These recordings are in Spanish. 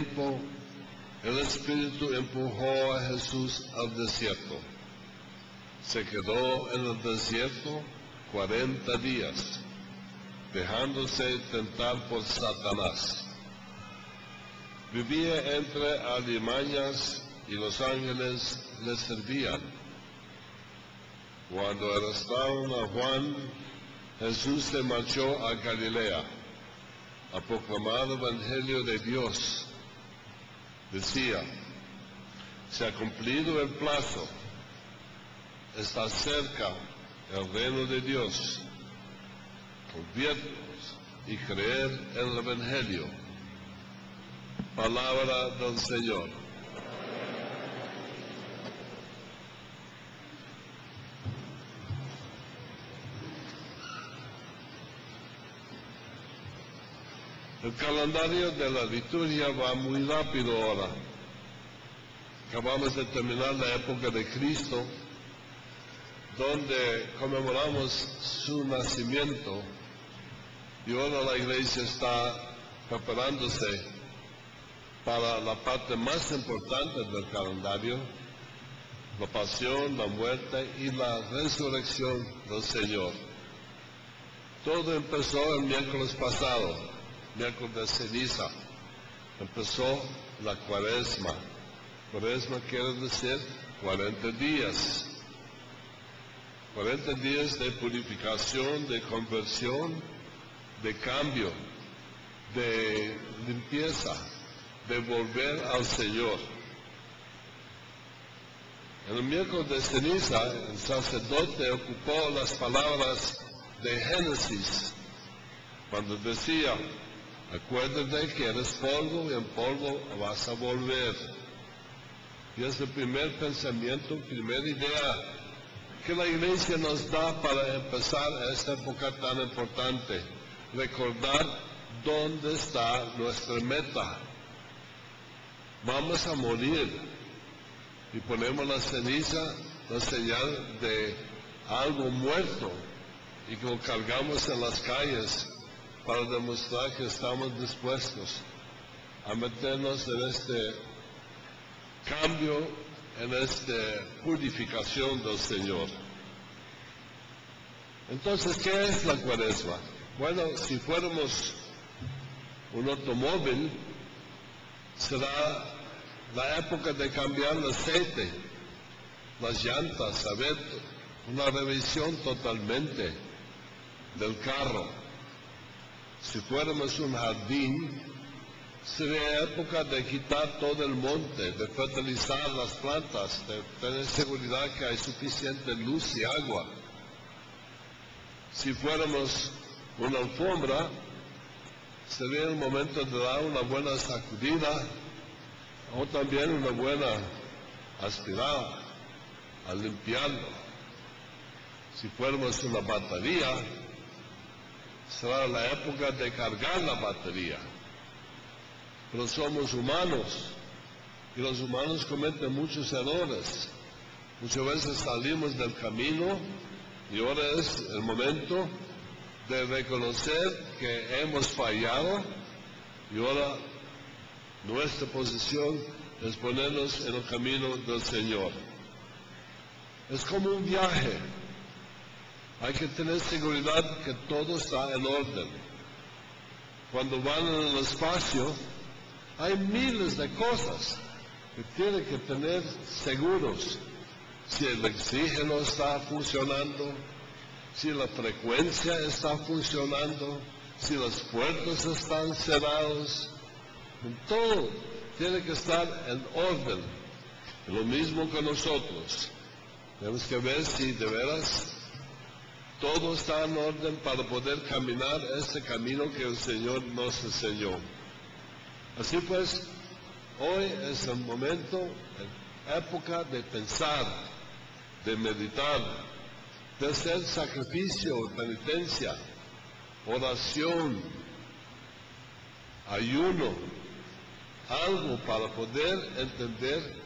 tiempo el Espíritu empujó a Jesús al desierto. Se quedó en el desierto 40 días, dejándose tentar por Satanás. Vivía entre alimañas y los ángeles le servían. Cuando arrestaron a Juan, Jesús se marchó a Galilea a proclamar el Evangelio de Dios. Decía: se ha cumplido el plazo, está cerca el reino de Dios. Conviérteos y creer en el Evangelio. Palabra del Señor. El calendario de la liturgia va muy rápido ahora. Acabamos de terminar la época de Cristo, donde conmemoramos su nacimiento, y ahora la iglesia está preparándose para la parte más importante del calendario, la pasión, la muerte y la resurrección del Señor. Todo empezó el miércoles pasado, miércoles de ceniza. Empezó la Cuaresma. Cuaresma quiere decir 40 días. 40 días de purificación, de conversión, de cambio, de limpieza, de volver al Señor. En el miércoles de ceniza, el sacerdote ocupó las palabras de Génesis, cuando decía: acuérdate que eres polvo y en polvo vas a volver. Y es el primer pensamiento, primera idea que la iglesia nos da para empezar esta época tan importante. Recordar dónde está nuestra meta. Vamos a morir y ponemos la ceniza, la señal de algo muerto, y que lo cargamos en las calles para demostrar que estamos dispuestos a meternos en este cambio, en esta purificación del Señor. Entonces, ¿qué es la Cuaresma? Bueno, si fuéramos un automóvil, será la época de cambiar el aceite, las llantas, saber, una revisión totalmente del carro. Si fuéramos un jardín, sería época de quitar todo el monte, de fertilizar las plantas, de tener seguridad que hay suficiente luz y agua. Si fuéramos una alfombra, sería el momento de dar una buena sacudida, o también una buena aspirada, a limpiarlo. Si fuéramos una batería, será la época de cargar la batería. Pero somos humanos, y los humanos cometen muchos errores. Muchas veces salimos del camino, y ahora es el momento de reconocer que hemos fallado, y ahora nuestra posición es ponernos en el camino del Señor. Es como un viaje. Hay que tener seguridad que todo está en orden. Cuando van en el espacio, hay miles de cosas que tienen que tener seguros. Si el oxígeno está funcionando, si la frecuencia está funcionando, si las puertas están cerradas, todo tiene que estar en orden. Lo mismo que nosotros. Tenemos que ver si de veras todo está en orden para poder caminar este camino que el Señor nos enseñó. Así pues, hoy es el momento, época de pensar, de meditar, de hacer sacrificio, penitencia, oración, ayuno, algo para poder entender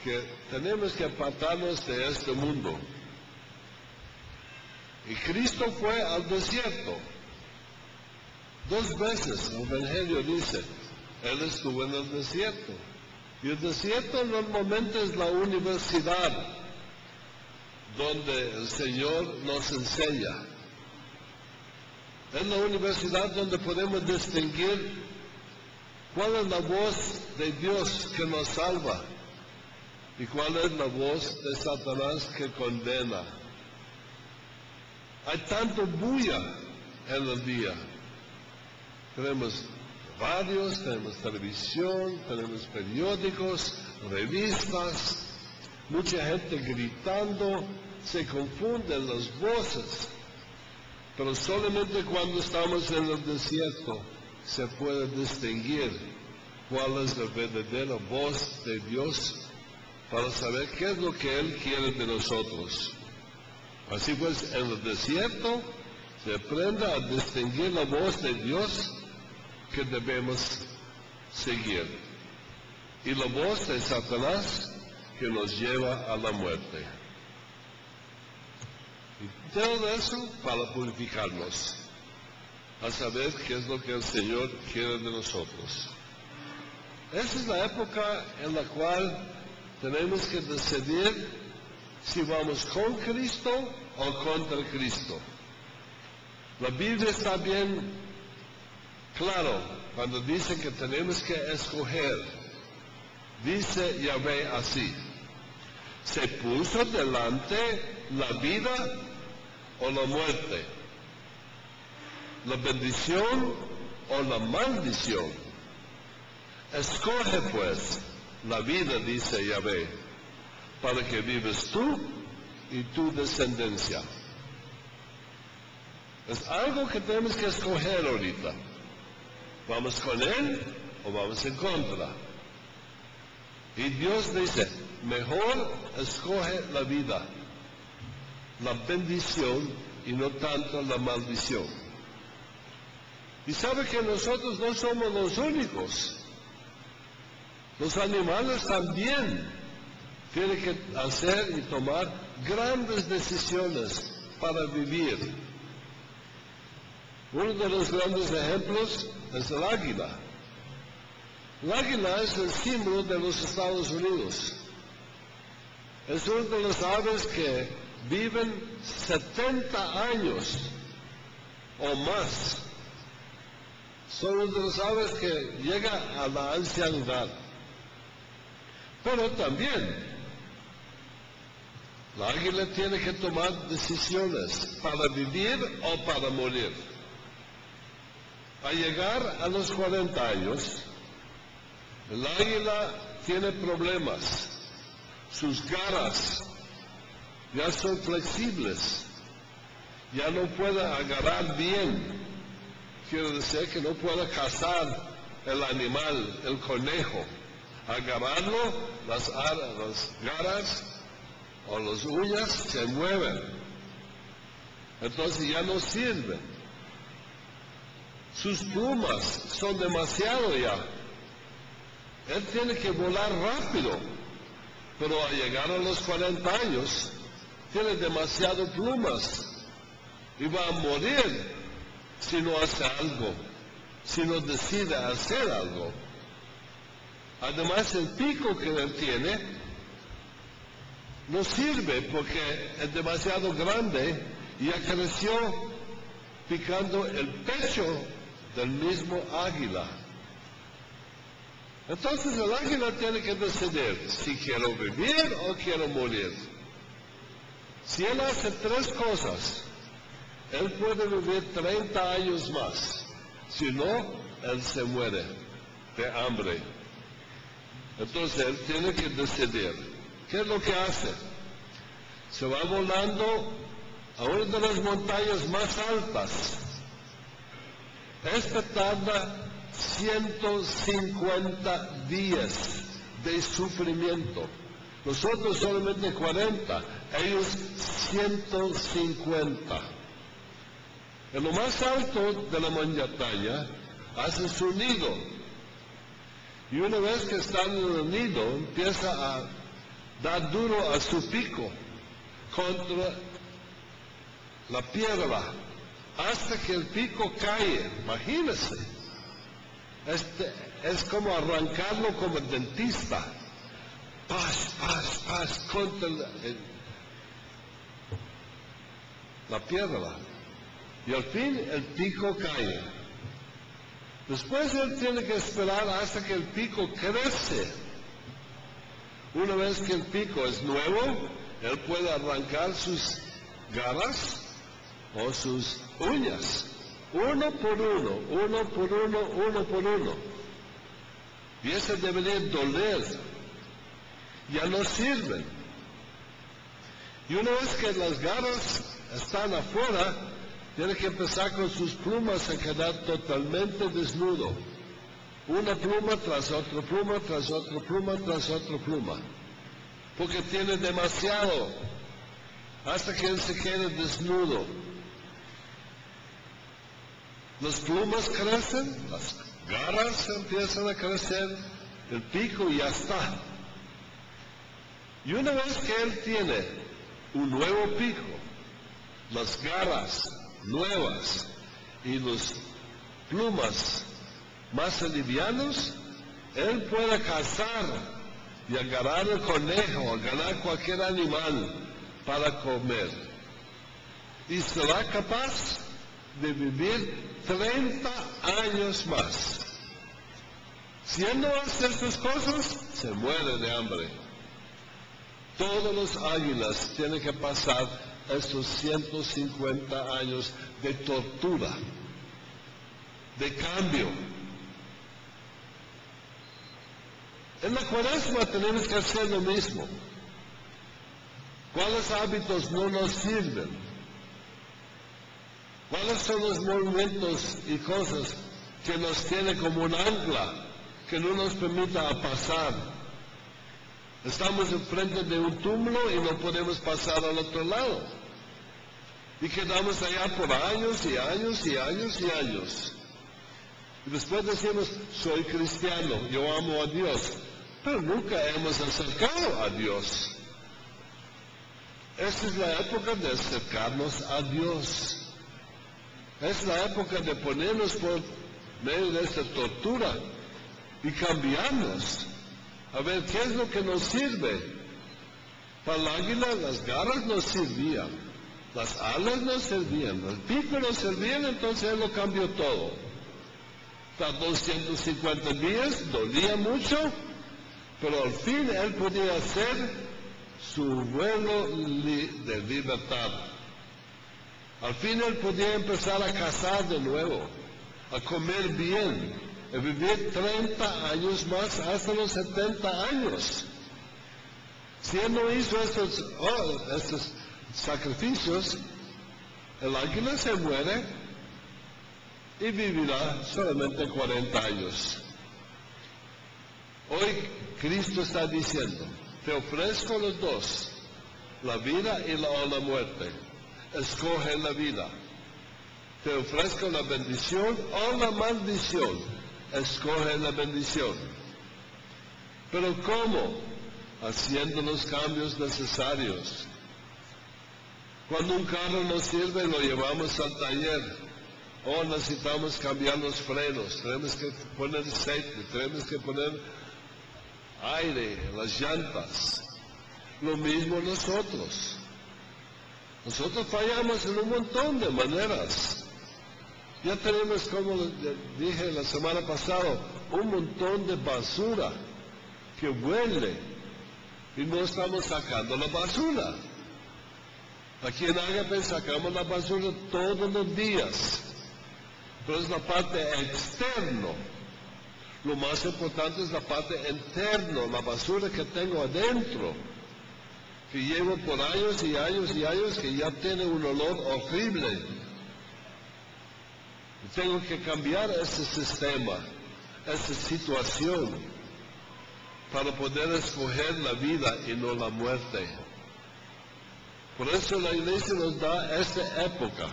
que tenemos que apartarnos de este mundo. Y Cristo fue al desierto. 2 veces el Evangelio dice, Él estuvo en el desierto. Y el desierto normalmente es la universidad donde el Señor nos enseña. Es la universidad donde podemos distinguir cuál es la voz de Dios que nos salva y cuál es la voz de Satanás que condena. Hay tanto bulla en el día. Tenemos radios, tenemos televisión, tenemos periódicos, revistas, mucha gente gritando, se confunden las voces. Pero solamente cuando estamos en el desierto se puede distinguir cuál es la verdadera voz de Dios para saber qué es lo que Él quiere de nosotros. Así pues, en el desierto se aprende a distinguir la voz de Dios que debemos seguir y la voz de Satanás que nos lleva a la muerte. Y todo eso para purificarnos, a saber qué es lo que el Señor quiere de nosotros. Esa es la época en la cual tenemos que decidir si vamos con Cristo o contra Cristo. La Biblia está bien claro cuando dice que tenemos que escoger. Dice Yahvé así: se puso delante la vida o la muerte, la bendición o la maldición. Escoge pues la vida, dice Yahvé, para que vives tú y tu descendencia. Es algo que tenemos que escoger ahorita. ¿Vamos con Él o vamos en contra? Y Dios dice, mejor escoge la vida, la bendición y no tanto la maldición. Y sabe que nosotros no somos los únicos. Los animales también tienen que hacer y tomar grandes decisiones para vivir. Uno de los grandes ejemplos es el águila. El águila es el símbolo de los Estados Unidos. Es una de las aves que viven 70 años o más. Son una de las aves que llega a la ancianidad. Pero también la águila tiene que tomar decisiones para vivir o para morir. Al llegar a los 40 años, el águila tiene problemas. Sus garras ya son flexibles, ya no puede agarrar bien. Quiere decir que no puede cazar el animal, el conejo. Agarrarlo, las garras o las uñas se mueven. Entonces ya no sirven. Sus plumas son demasiado ya. Él tiene que volar rápido, pero al llegar a los 40 años, tiene demasiado plumas y va a morir si no hace algo, si no decide hacer algo. Además, el pico que él tiene no sirve porque es demasiado grande y ya creció picando el pecho del mismo águila. Entonces el águila tiene que decidir si quiero vivir o quiero morir. Si él hace tres cosas, él puede vivir 30 años más. Si no, él se muere de hambre. Entonces él tiene que decidir. ¿Qué es lo que hace? Se va volando a una de las montañas más altas. Esta tarda 150 días de sufrimiento. Nosotros solamente 40, ellos 150. En lo más alto de la montaña hacen su nido. Y una vez que están en el nido, empieza a dar duro a su pico contra la piedra, hasta que el pico cae. Imagínense. Es como arrancarlo como el dentista. Paz, contra la piedra. Y al fin el pico cae. Después él tiene que esperar hasta que el pico crece. Una vez que el pico es nuevo, él puede arrancar sus garras o sus uñas. Uno por uno. Y eso debería doler. Ya no sirven. Y una vez que las garras están afuera, tiene que empezar con sus plumas a quedar totalmente desnudo. Una pluma tras otra pluma, tras otra pluma, tras otra pluma. Porque tiene demasiado. Hasta que él se quede desnudo. Las plumas crecen, las garras empiezan a crecer, el pico ya está. Y una vez que él tiene un nuevo pico, las garras nuevas y las plumas más alivianos, él puede cazar y agarrar el conejo, agarrar cualquier animal para comer. Y será capaz de vivir 30 años más. Si él no hace estas cosas, se muere de hambre. Todos los águilas tienen que pasar estos 150 años de tortura, de cambio. En la Cuaresma tenemos que hacer lo mismo. ¿Cuáles hábitos no nos sirven? ¿Cuáles son los movimientos y cosas que nos tienen como un ancla, que no nos permita pasar? Estamos enfrente de un túmulo y no podemos pasar al otro lado. Y quedamos allá por años y años y años y años. Y después decimos, soy cristiano, yo amo a Dios. Pero nunca hemos acercado a Dios. Esta es la época de acercarnos a Dios. Es la época de ponernos por medio de esta tortura y cambiarnos. A ver, ¿qué es lo que nos sirve? Para el águila las garras nos servían, las alas nos servían, el pico nos servían, entonces él lo cambió todo. Tras 250 días, dolía mucho, pero al fin él podía hacer su vuelo de libertad. Al fin él podía empezar a cazar de nuevo, a comer bien, a vivir 30 años más hasta los 70 años. Si él no hizo estos sacrificios, el águila se muere y vivirá solamente 40 años. Hoy Cristo está diciendo, te ofrezco los dos, la vida y la muerte. Escoge la vida. Te ofrezco la bendición o la maldición. Escoge la bendición. Pero ¿cómo? Haciendo los cambios necesarios. Cuando un carro nos sirve, lo llevamos al taller. O necesitamos cambiar los frenos, tenemos que poner aceite, tenemos que poner aire, las llantas. Lo mismo nosotros. Nosotros fallamos en un montón de maneras. Ya tenemos, como dije la semana pasada, un montón de basura que huele y no estamos sacando la basura. Aquí en Ágape sacamos la basura todos los días, pero es la parte externa. Lo más importante es la parte interna, la basura que tengo adentro, que llevo por años y años y años, que ya tiene un olor horrible. Y tengo que cambiar ese sistema, esa situación, para poder escoger la vida y no la muerte. Por eso la iglesia nos da esta época,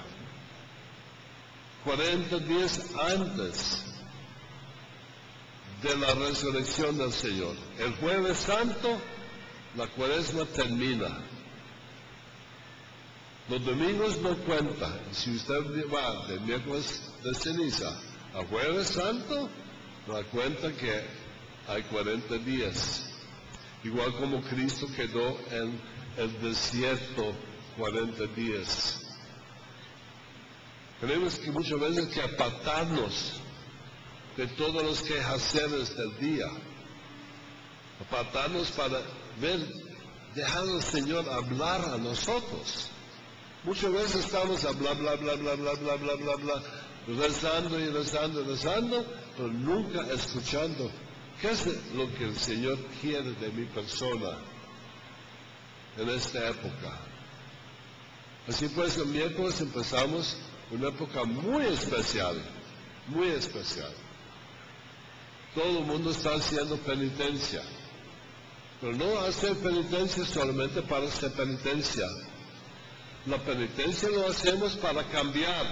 40 días antes de la resurrección del Señor. El Jueves Santo, la Cuaresma termina. Los domingos no cuentan. Si usted va de miércoles de ceniza a Jueves Santo, da cuenta que hay 40 días. Igual como Cristo quedó en el desierto 40 días. Creemos que muchas veces que apartarnos de todos los quehaceres del día, apartarnos para dejar al Señor hablar a nosotros. Muchas veces estamos a bla, bla, bla, bla, bla, bla, bla, bla, bla, rezando y rezando y rezando, pero nunca escuchando qué es lo que el Señor quiere de mi persona en esta época. Así pues, el miércoles empezamos una época muy especial, muy especial. Todo el mundo está haciendo penitencia, pero no hacer penitencia solamente para hacer penitencia. La penitencia lo hacemos para cambiar,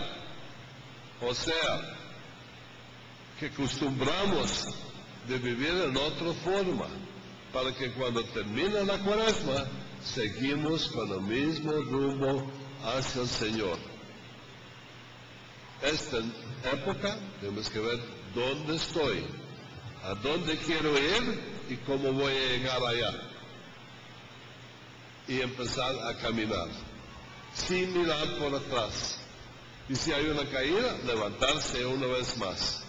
o sea, que acostumbramos de vivir en otra forma, para que cuando termine la Cuaresma, seguimos con el mismo rumbo hacia el Señor. Esta época tenemos que ver dónde estoy, a dónde quiero ir y cómo voy a llegar allá. Y empezar a caminar, sin mirar por atrás. Y si hay una caída, levantarse una vez más.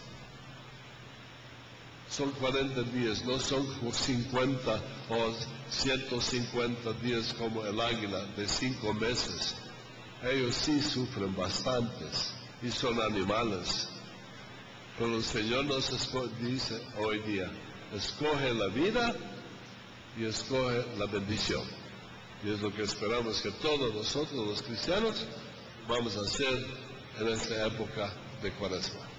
Son 40 días, no son 50 o 150 días como el águila de 5 meses. Ellos sí sufren bastantes y son animales. Pero el Señor nos dice hoy día, escoge la vida y escoge la bendición. Y es lo que esperamos que todos nosotros los cristianos vamos a hacer en esta época de Cuaresma.